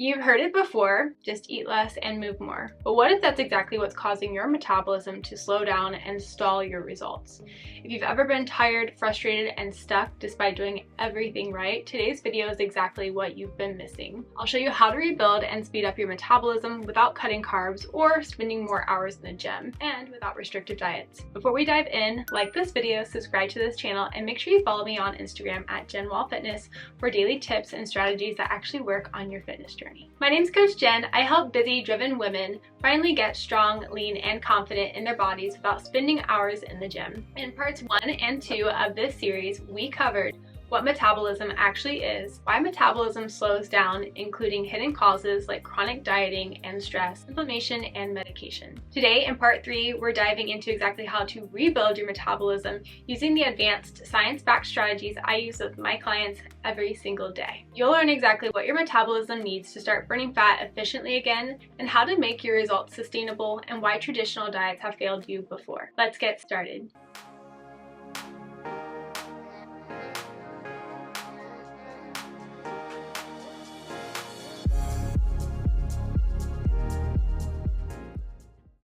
You've heard it before, just eat less and move more. But what if that's exactly what's causing your metabolism to slow down and stall your results? If you've ever been tired, frustrated, and stuck despite doing everything right, today's video is exactly what you've been missing. I'll show you how to rebuild and speed up your metabolism without cutting carbs or spending more hours in the gym, and without restrictive diets. Before we dive in, like this video, subscribe to this channel, and make sure you follow me on Instagram at JenWallFitness for daily tips and strategies that actually work on your fitness journey. My name's Coach Jen. I help busy, driven women finally get strong, lean, and confident in their bodies without spending hours in the gym. In parts 1 and 2 of this series, we covered what metabolism actually is, why metabolism slows down, including hidden causes like chronic dieting and stress, inflammation, and medication. Today, in part 3, we're diving into exactly how to rebuild your metabolism using the advanced science-backed strategies I use with my clients every single day. You'll learn exactly what your metabolism needs to start burning fat efficiently again, and how to make your results sustainable, and why traditional diets have failed you before. Let's get started.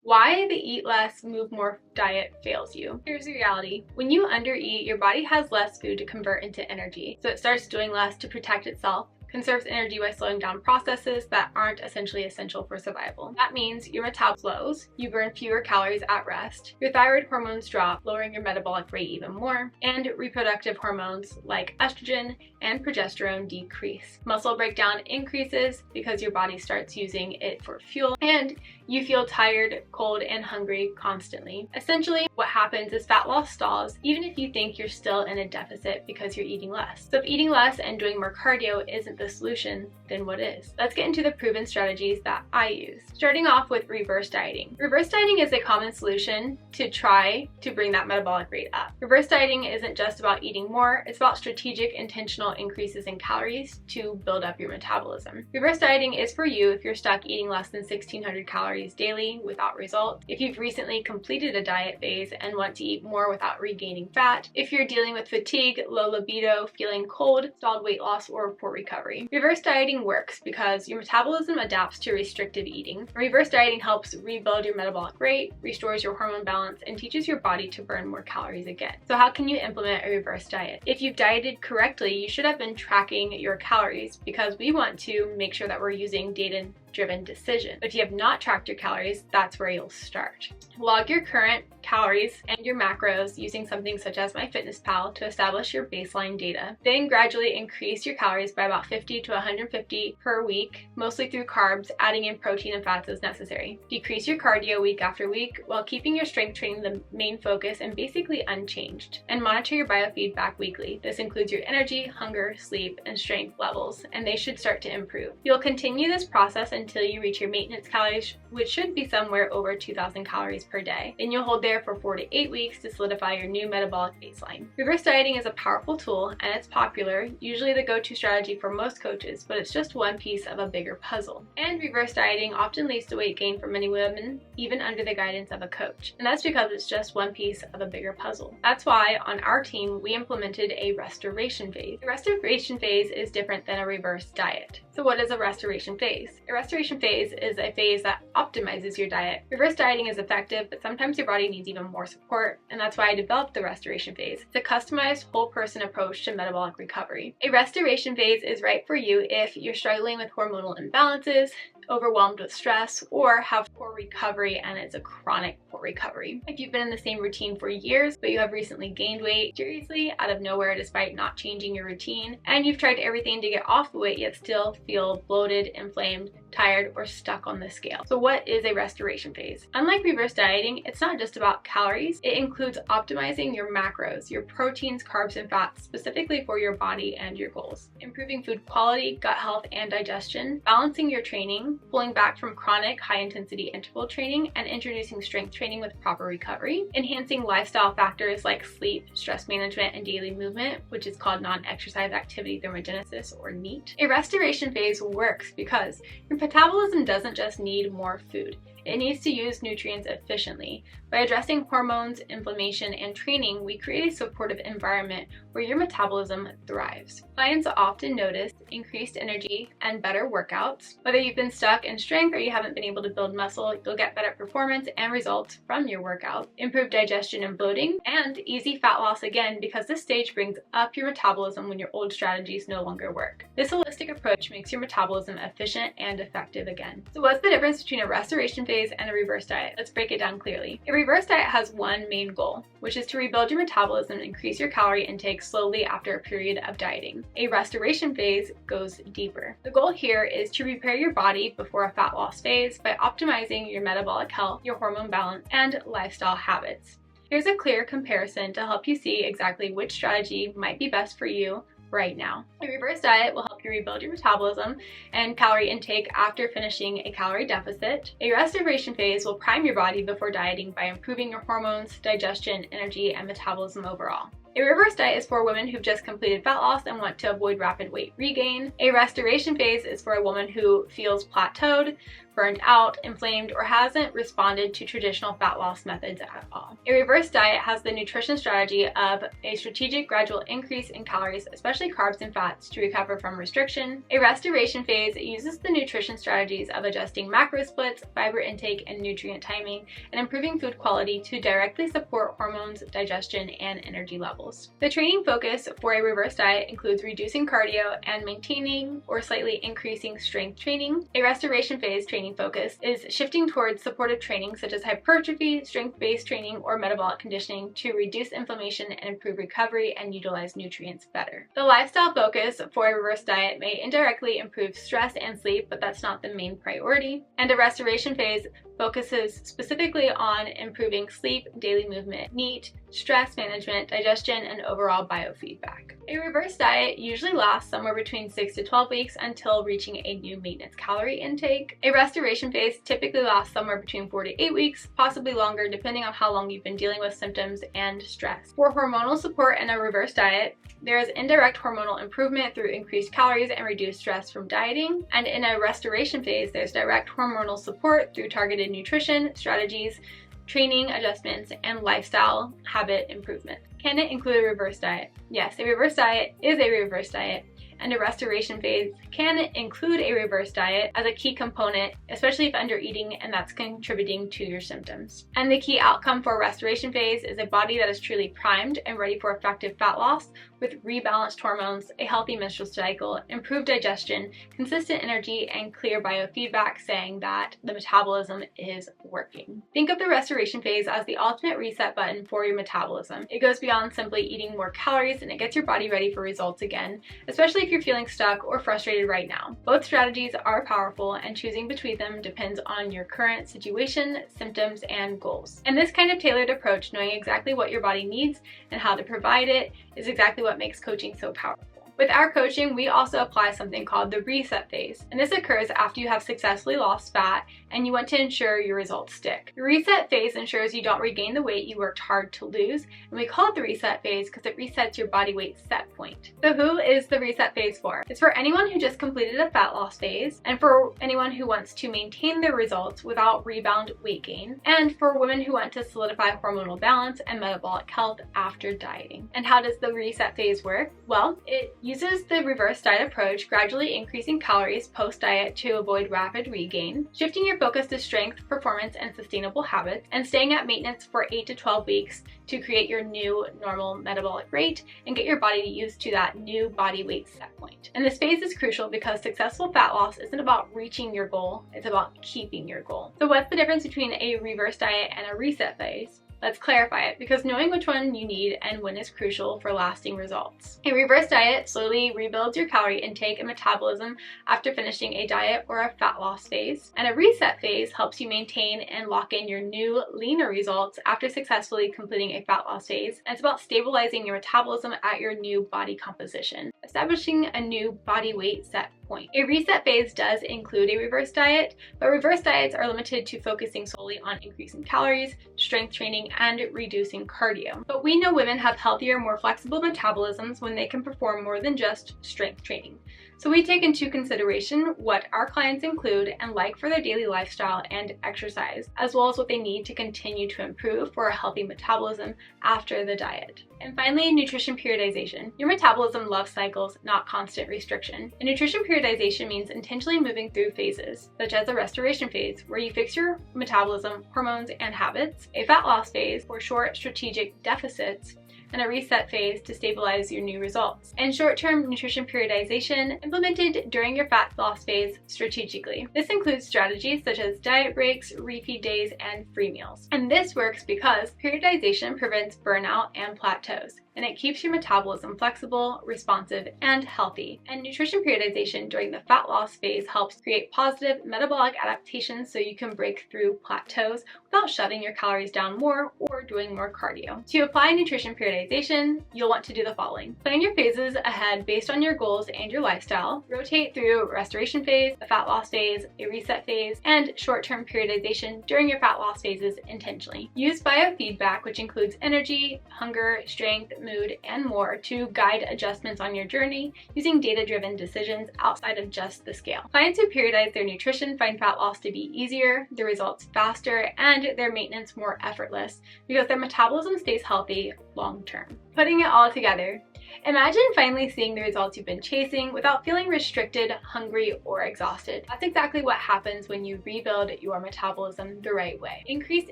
Why the eat less, move more diet fails you. Here's the reality. When you undereat, your body has less food to convert into energy, so it starts doing less to protect itself, conserves energy by slowing down processes that aren't essentially essential for survival. That means your metabolism slows, you burn fewer calories at rest, your thyroid hormones drop, lowering your metabolic rate even more, and reproductive hormones like estrogen and progesterone decrease. Muscle breakdown increases because your body starts using it for fuel, and you feel tired, cold, and hungry constantly. Essentially, what happens is fat loss stalls, even if you think you're still in a deficit because you're eating less. So if eating less and doing more cardio isn't the solution, then what is? Let's get into the proven strategies that I use. Starting off with reverse dieting. Reverse dieting is a common solution to try to bring that metabolic rate up. Reverse dieting isn't just about eating more, it's about strategic, intentional increases in calories to build up your metabolism. Reverse dieting is for you if you're stuck eating less than 1,600 calories daily without results, if you've recently completed a diet phase and want to eat more without regaining fat, if you're dealing with fatigue, low libido, feeling cold, stalled weight loss, or poor recovery. Reverse dieting works because your metabolism adapts to restrictive eating. Reverse dieting helps rebuild your metabolic rate, restores your hormone balance, and teaches your body to burn more calories again. So how can you implement a reverse diet? If you've dieted correctly, you should have been tracking your calories, because we want to make sure that we're using data-driven decision. But if you have not tracked your calories, that's where you'll start. Log your current calories and your macros using something such as MyFitnessPal to establish your baseline data. Then gradually increase your calories by about 50 to 150 per week, mostly through carbs, adding in protein and fats as necessary. Decrease your cardio week after week while keeping your strength training the main focus and basically unchanged. And monitor your biofeedback weekly. This includes your energy, hunger, sleep, and strength levels, and they should start to improve. You'll continue this process until you reach your maintenance calories, which should be somewhere over 2,000 calories per day. Then you'll hold there for 4 to 8 weeks to solidify your new metabolic baseline. Reverse dieting is a powerful tool, and it's popular, usually the go-to strategy for most coaches, but it's just one piece of a bigger puzzle. And reverse dieting often leads to weight gain for many women, even under the guidance of a coach. And that's because it's just one piece of a bigger puzzle. That's why on our team, we implemented a restoration phase. The restoration phase is different than a reverse diet. So what is a restoration phase? A restoration phase is a phase that optimizes your diet. Reverse dieting is effective, but sometimes your body needs even more support, and that's why I developed the restoration phase. It's a customized whole person approach to metabolic recovery. A restoration phase is right for you if you're struggling with hormonal imbalances, overwhelmed with stress, or have poor recovery and it's a chronic poor recovery. If you've been in the same routine for years, but you have recently gained weight seriously out of nowhere despite not changing your routine, and you've tried everything to get off the weight yet still feel bloated, inflamed, tired, or stuck on the scale. So what is a restoration phase? Unlike reverse dieting, it's not just about calories. It includes optimizing your macros, your proteins, carbs, and fats specifically for your body and your goals. Improving food quality, gut health, and digestion, balancing your training, pulling back from chronic high-intensity interval training, and introducing strength training with proper recovery, enhancing lifestyle factors like sleep, stress management, and daily movement, which is called non-exercise activity thermogenesis, or NEAT. A restoration phase works because your metabolism doesn't just need more food. it needs to use nutrients efficiently. By addressing hormones, inflammation, and training, we create a supportive environment where your metabolism thrives. Clients often notice increased energy and better workouts. Whether you've been stuck in strength or you haven't been able to build muscle, you'll get better performance and results from your workout, improved digestion and bloating, and easy fat loss again, because this stage brings up your metabolism when your old strategies no longer work. This holistic approach makes your metabolism efficient and effective again. So what's the difference between a restoration phase and a reverse diet? Let's break it down clearly. A reverse diet has one main goal, which is to rebuild your metabolism and increase your calorie intake slowly after a period of dieting. A restoration phase goes deeper. The goal here is to repair your body before a fat loss phase by optimizing your metabolic health, your hormone balance, and lifestyle habits. Here's a clear comparison to help you see exactly which strategy might be best for you right now. A reverse diet will help you rebuild your metabolism and calorie intake after finishing a calorie deficit. A restoration phase will prime your body before dieting by improving your hormones, digestion, energy, and metabolism overall. A reverse diet is for women who've just completed fat loss and want to avoid rapid weight regain. A restoration phase is for a woman who feels plateaued, burned out, inflamed, or hasn't responded to traditional fat loss methods at all. A reverse diet has the nutrition strategy of a strategic gradual increase in calories, especially carbs and fats, to recover from restriction. A restoration phase uses the nutrition strategies of adjusting macro splits, fiber intake, and nutrient timing, and improving food quality to directly support hormones, digestion, and energy levels. The training focus for a reverse diet includes reducing cardio and maintaining or slightly increasing strength training. A restoration phase training focus is shifting towards supportive training such as hypertrophy, strength-based training, or metabolic conditioning to reduce inflammation and improve recovery and utilize nutrients better. The lifestyle focus for a reverse diet may indirectly improve stress and sleep, but that's not the main priority. And a restoration phase focuses specifically on improving sleep, daily movement, NEAT, stress management, digestion, and overall biofeedback. A reverse diet usually lasts somewhere between 6 to 12 weeks until reaching a new maintenance calorie intake. A restoration phase typically lasts somewhere between 4 to 8 weeks, possibly longer depending on how long you've been dealing with symptoms and stress. For hormonal support in a reverse diet, there is indirect hormonal improvement through increased calories and reduced stress from dieting. And in a restoration phase, there's direct hormonal support through targeted nutrition strategies, training adjustments, and lifestyle habit improvement. Can it include a reverse diet? Yes, a reverse diet is a reverse diet, and a restoration phase can include a reverse diet as a key component, especially if under eating and that's contributing to your symptoms. And the key outcome for a restoration phase is a body that is truly primed and ready for effective fat loss with rebalanced hormones, a healthy menstrual cycle, improved digestion, consistent energy, and clear biofeedback saying that the metabolism is working. Think of the restoration phase as the ultimate reset button for your metabolism. It goes beyond simply eating more calories, and it gets your body ready for results again, especially if you're feeling stuck or frustrated right now. Both strategies are powerful, and choosing between them depends on your current situation, symptoms, and goals. And this kind of tailored approach, knowing exactly what your body needs and how to provide it, is exactly what makes coaching so powerful. With our coaching, we also apply something called the reset phase, and this occurs after you have successfully lost fat and you want to ensure your results stick. The reset phase ensures you don't regain the weight you worked hard to lose, and we call it the reset phase because it resets your body weight set point. So who is the reset phase for? It's for anyone who just completed a fat loss phase, and for anyone who wants to maintain their results without rebound weight gain, and for women who want to solidify hormonal balance and metabolic health after dieting. And how does the reset phase work? Well, it uses the reverse diet approach, gradually increasing calories post-diet to avoid rapid regain, shifting your focus to strength, performance, and sustainable habits, and staying at maintenance for 8 to 12 weeks to create your new normal metabolic rate and get your body used to that new body weight set point. And this phase is crucial because successful fat loss isn't about reaching your goal, it's about keeping your goal. So what's the difference between a reverse diet and a reset phase? Let's clarify it, because knowing which one you need and when is crucial for lasting results. A reverse diet slowly rebuilds your calorie intake and metabolism after finishing a diet or a fat loss phase. And a reset phase helps you maintain and lock in your new, leaner results after successfully completing a fat loss phase. And it's about stabilizing your metabolism at your new body composition, establishing a new body weight set point. A reset phase does include a reverse diet, but reverse diets are limited to focusing solely on increasing calories, strength training, and reducing cardio. But we know women have healthier, more flexible metabolisms when they can perform more than just strength training. So we take into consideration what our clients include and like for their daily lifestyle and exercise, as well as what they need to continue to improve for a healthy metabolism after the diet. And finally, nutrition periodization. Your metabolism loves cycles, not constant restriction. And nutrition periodization means intentionally moving through phases, such as a restoration phase, where you fix your metabolism, hormones, and habits, a fat loss phase, for short strategic deficits, and a reset phase to stabilize your new results. And short-term nutrition periodization implemented during your fat loss phase strategically. This includes strategies such as diet breaks, refeed days, and free meals. And this works because periodization prevents burnout and plateaus, and it keeps your metabolism flexible, responsive, and healthy. And nutrition periodization during the fat loss phase helps create positive metabolic adaptations so you can break through plateaus without shutting your calories down more or doing more cardio. To apply nutrition periodization, you'll want to do the following. Plan your phases ahead based on your goals and your lifestyle. Rotate through restoration phase, a fat loss phase, a reset phase, and short-term periodization during your fat loss phases intentionally. Use biofeedback, which includes energy, hunger, strength, mood, and more to guide adjustments on your journey using data-driven decisions outside of just the scale. Clients who periodize their nutrition find fat loss to be easier, the results faster, and their maintenance more effortless because their metabolism stays healthy long term. Putting it all together, imagine finally seeing the results you've been chasing without feeling restricted, hungry, or exhausted. That's exactly what happens when you rebuild your metabolism the right way. Increased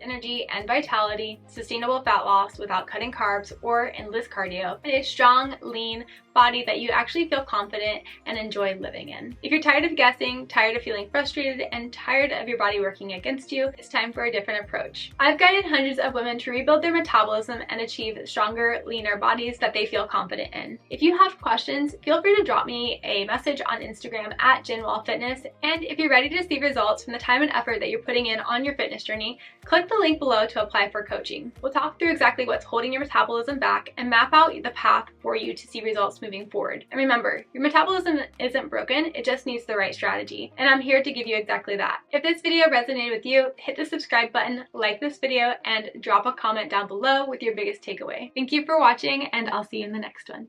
energy and vitality, sustainable fat loss without cutting carbs or endless cardio, and a strong, lean body that you actually feel confident and enjoy living in. If you're tired of guessing, tired of feeling frustrated, and tired of your body working against you, it's time for a different approach. I've guided hundreds of women to rebuild their metabolism and achieve stronger, leaner bodies that they feel confident in. If you have questions, feel free to drop me a message on Instagram at JenWellFitness, and if you're ready to see results from the time and effort that you're putting in on your fitness journey, click the link below to apply for coaching. We'll talk through exactly what's holding your metabolism back and map out the path for you to see results moving forward. And remember, your metabolism isn't broken, it just needs the right strategy. And I'm here to give you exactly that. If this video resonated with you, hit the subscribe button, like this video, and drop a comment down below with your biggest takeaway. Thank you for watching, and I'll see you in the next one.